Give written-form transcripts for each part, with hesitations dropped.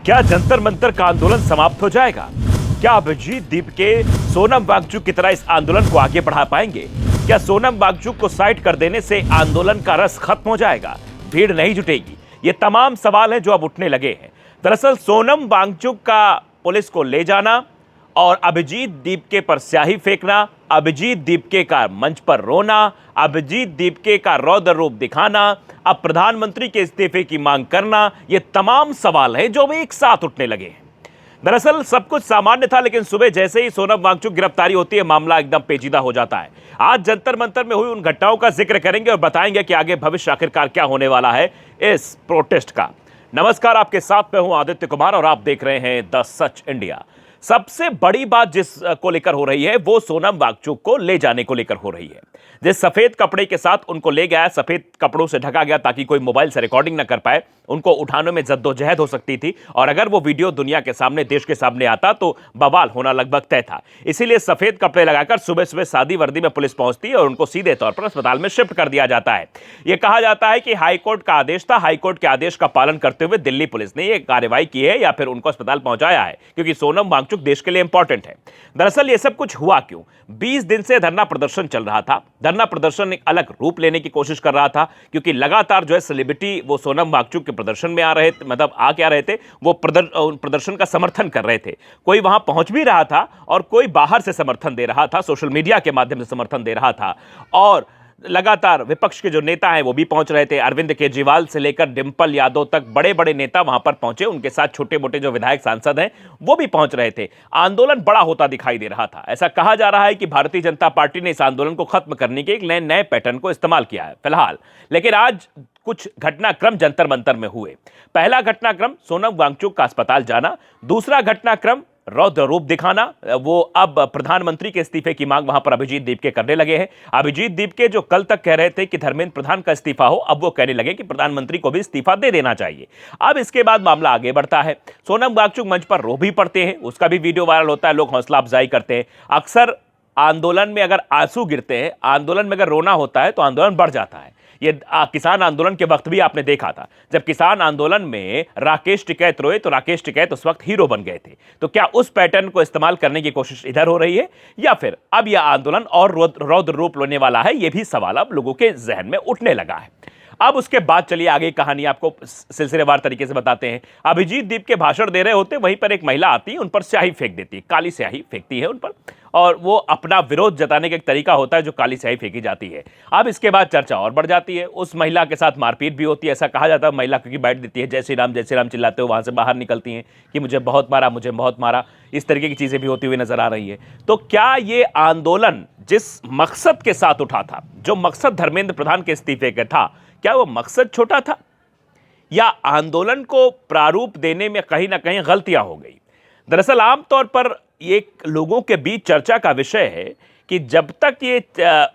क्या जंतर मंतर का आंदोलन समाप्त हो जाएगा? क्या अभिजीत दीप के सोनम वांगचुक की तरह इस आंदोलन को आगे बढ़ा पाएंगे? क्या सोनम वांगचुक को साइड कर देने से आंदोलन का रस खत्म हो जाएगा, भीड़ नहीं जुटेगी? ये तमाम सवाल हैं जो अब उठने लगे हैं। दरअसल सोनम वांगचुक का पुलिस को ले जाना और अभिजीत दीपके पर स्याही फेंकना, अभिजीत दीपके का मंच पर रोना, अभिजीत दीपके का रौद्र रूप दिखाना, अब प्रधानमंत्री के इस्तीफे की मांग करना, ये तमाम सवाल हैं जो अब एक साथ उठने लगे हैं। दरअसल सब कुछ सामान्य था, लेकिन सुबह जैसे ही सोनम वांगचुक गिरफ्तारी होती है, मामला एकदम पेचीदा हो जाता है। आज जंतर मंतर में हुई उन घटनाओं का जिक्र करेंगे और बताएंगे कि आगे भविष्य आखिरकार क्या होने वाला है इस प्रोटेस्ट का। नमस्कार, आपके साथ में हूं आदित्य कुमार और आप देख रहे हैं द सच इंडिया। सबसे बड़ी बात जिस को लेकर हो रही है वो सोनम वांगचुक को ले जाने को लेकर हो रही है। जिस सफेद कपड़े के साथ उनको ले गया, सफेद कपड़ों से ढका गया ताकि कोई मोबाइल से रिकॉर्डिंग न कर पाए, उनको उठाने में जद्दोजहद हो सकती थी और अगर वो वीडियो दुनिया के सामने, देश के सामने आता तो बवाल होना लगभग तय था। इसीलिए सफेद कपड़े लगाकर सुबह सुबह सादी वर्दी में पुलिस पहुंचती है और उनको सीधे तौर पर अस्पताल में शिफ्ट कर दिया जाता है। यह कहा जाता है कि हाईकोर्ट का आदेश था, हाईकोर्ट के आदेश का पालन करते हुए दिल्ली पुलिस ने यह कार्रवाई की है या फिर उनको अस्पताल पहुंचाया है, क्योंकि सोनम वांगचुक देश के लिए इंपॉर्टेंट है। दरअसल यह सब कुछ हुआ क्यों? 20 दिन से धरना प्रदर्शन चल रहा था। धरना प्रदर्शन एक अलग रूप लेने की कोशिश कर रहा था, क्योंकि लगातार जो है सेलिब्रिटी वो सोनम वांगचुक के प्रदर्शन में आ रहे थे, मतलब आ क्या रहे थे, वो प्रदर्शन का समर्थन कर रहे थे। कोई वहां पहुंच भी रहा था और कोई बाहर से समर्थन दे रहा था, सोशल मीडिया के माध्यम से समर्थन दे रहा था। और लगातार विपक्ष के जो नेता हैं वो भी पहुंच रहे थे। अरविंद केजरीवाल से लेकर डिंपल यादव तक बड़े बड़े नेता वहां पर पहुंचे, उनके साथ छोटे मोटे जो विधायक सांसद हैं वो भी पहुंच रहे थे। आंदोलन बड़ा होता दिखाई दे रहा था। ऐसा कहा जा रहा है कि भारतीय जनता पार्टी ने इस आंदोलन को खत्म करने के एक नए पैटर्न को इस्तेमाल किया है फिलहाल। लेकिन आज कुछ घटनाक्रम जंतर मंतर में हुए। पहला घटनाक्रम सोनम वांगचुक का अस्पताल जाना, दूसरा घटनाक्रम रौद्र रूप दिखाना। वो अब प्रधानमंत्री के इस्तीफे की मांग वहां पर अभिजीत दीपके करने लगे हैं। अभिजीत दीपके जो कल तक कह रहे थे कि धर्मेंद्र प्रधान का इस्तीफा हो, अब वो कहने लगे कि प्रधानमंत्री को भी इस्तीफा दे देना चाहिए। अब इसके बाद मामला आगे बढ़ता है। सोनम वांगचुक मंच पर रो भी पड़ते हैं, उसका भी वीडियो वायरल होता है, लोग हौसला अफजाई करते हैं। अक्सर आंदोलन में अगर आंसू गिरते हैं, आंदोलन में अगर रोना होता है तो आंदोलन बढ़ जाता है। ये किसान आंदोलन के वक्त भी आपने देखा था। जब किसान आंदोलन में राकेश टिकैत रोए तो राकेश टिकैत उस वक्त हीरो बन गए थे। तो क्या उस पैटर्न को इस्तेमाल करने की कोशिश इधर हो रही है या फिर अब यह आंदोलन और रौद्र रूप लेने वाला है? यह भी सवाल अब लोगों के जहन में उठने लगा है। अब उसके बाद चलिए आगे कहानी आपको सिलसिलेवार तरीके से बताते हैं। अभिजीत दीप के भाषण दे रहे होते, वहीं पर एक महिला आती है, उन पर स्याही फेंक देती है, काली स्याही फेंकती है उन पर, और वो अपना विरोध जताने का एक तरीका होता है जो काली स्याही फेंकी जाती है। अब इसके बाद चर्चा और बढ़ जाती है। उस महिला के साथ मारपीट भी होती है। ऐसा कहा जाता है महिला क्योंकि बैठ देती है, जय श्री राम चिल्लाते हुए वहां से बाहर निकलती हैं कि मुझे बहुत मारा, मुझे बहुत मारा। इस तरीके की चीजें भी होती हुई नजर आ रही है। तो क्या ये आंदोलन जिस मकसद के साथ उठा था, जो मकसद धर्मेंद्र प्रधान के इस्तीफे का था, क्या वो मकसद छोटा था या आंदोलन को प्रारूप देने में कहीं ना कहीं गलतियां हो गई? दरअसल आमतौर पर ये लोगों के बीच चर्चा का विषय है कि जब तक ये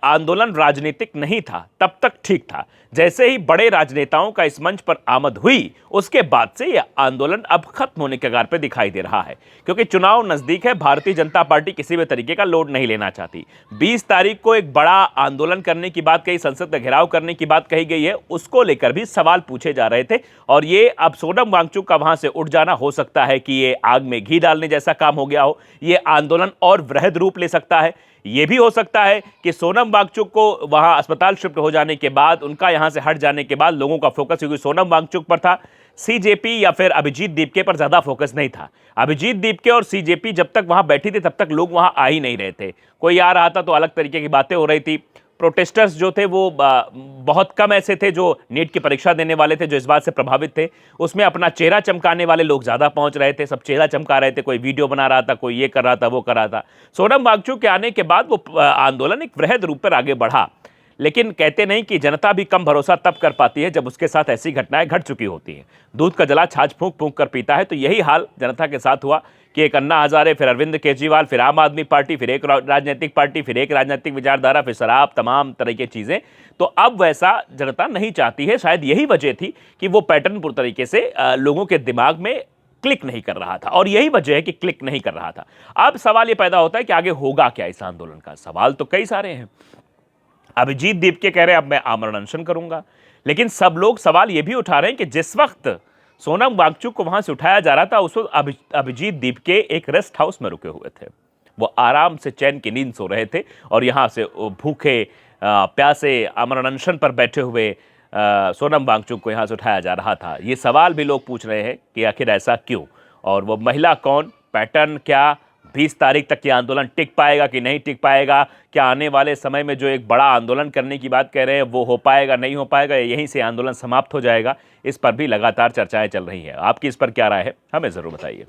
आंदोलन राजनीतिक नहीं था तब तक ठीक था। जैसे ही बड़े राजनेताओं का इस मंच पर आमद हुई, उसके बाद से यह आंदोलन अब खत्म होने के कगार पर दिखाई दे रहा है, क्योंकि चुनाव नजदीक है। भारतीय जनता पार्टी किसी भी तरीके का लोड नहीं लेना चाहती। 20 तारीख को एक बड़ा आंदोलन करने की बात कही, संसद का घेराव करने की बात कही गई है, उसको लेकर भी सवाल पूछे जा रहे थे। और ये अब सोनम वांगचुक का वहां से उठ जाना हो सकता है कि ये आग में घी डालने जैसा काम हो गया हो। ये आंदोलन और वृहद रूप ले सकता है। यह भी हो सकता है कि सोनम वांगचुक को वहां अस्पताल शिफ्ट हो जाने के बाद, उनका यहां से हट जाने के बाद लोगों का फोकस, क्योंकि सोनम वांगचुक पर था, सीजेपी या फिर अभिजीत दीपके पर ज्यादा फोकस नहीं था। अभिजीत दीपके और सीजेपी जब तक वहां बैठी थी तब तक लोग वहां आ ही नहीं रहे थे। कोई आ रहा था तो अलग तरीके की बातें हो रही थी। प्रोटेस्टर्स जो थे वो बहुत कम ऐसे थे जो नीट की परीक्षा देने वाले थे, जो इस बात से प्रभावित थे। उसमें अपना चेहरा चमकाने वाले लोग ज्यादा पहुंच रहे थे, सब चेहरा चमका रहे थे, कोई वीडियो बना रहा था, कोई ये कर रहा था, वो कर रहा था। सोनम वांगचुक के आने के बाद वो आंदोलन एक वृहद रूप पर आगे बढ़ा। लेकिन कहते नहीं कि जनता भी कम भरोसा तब कर पाती है जब उसके साथ ऐसी घटनाएं घट चुकी होती हैं। दूध का जला छाछ फूंक फूंक कर पीता है। तो यही हाल जनता के साथ हुआ कि एक अन्ना हजारे, फिर अरविंद केजरीवाल, फिर आम आदमी पार्टी, फिर एक राजनीतिक पार्टी, फिर एक राजनीतिक विचारधारा, फिर शराब, तमाम तरह की चीजें। तो अब वैसा जनता नहीं चाहती है। शायद यही वजह थी कि वो पैटर्न पूरी तरीके से लोगों के दिमाग में क्लिक नहीं कर रहा था, और यही वजह है कि क्लिक नहीं कर रहा था। अब सवाल ये पैदा होता है कि आगे होगा क्या इस आंदोलन का? सवाल तो कई सारे हैं। अभिजीत दीपके कह रहे हैं अब मैं आमरण अनशन करूंगा, लेकिन सब लोग सवाल यह भी उठा रहे हैं कि जिस वक्त सोनम वांगचुक को वहां से उठाया जा रहा था, उस वक्त अभिजीत दीप के एक रेस्ट हाउस में रुके हुए थे। वो आराम से चैन की नींद सो रहे थे और यहां से भूखे प्यासे अमरण अनशन पर बैठे हुए सोनम वांगचुक को यहां से उठाया जा रहा था। ये सवाल भी लोग पूछ रहे हैं कि आखिर ऐसा क्यों, और वो महिला कौन, पैटर्न क्या, 20 तारीख तक ये आंदोलन टिक पाएगा कि नहीं टिक पाएगा, क्या आने वाले समय में जो एक बड़ा आंदोलन करने की बात कह रहे हैं वो हो पाएगा नहीं हो पाएगा, यहीं से आंदोलन समाप्त हो जाएगा, इस पर भी लगातार चर्चाएं चल रही हैं। आपकी इस पर क्या राय है, हमें ज़रूर बताइए।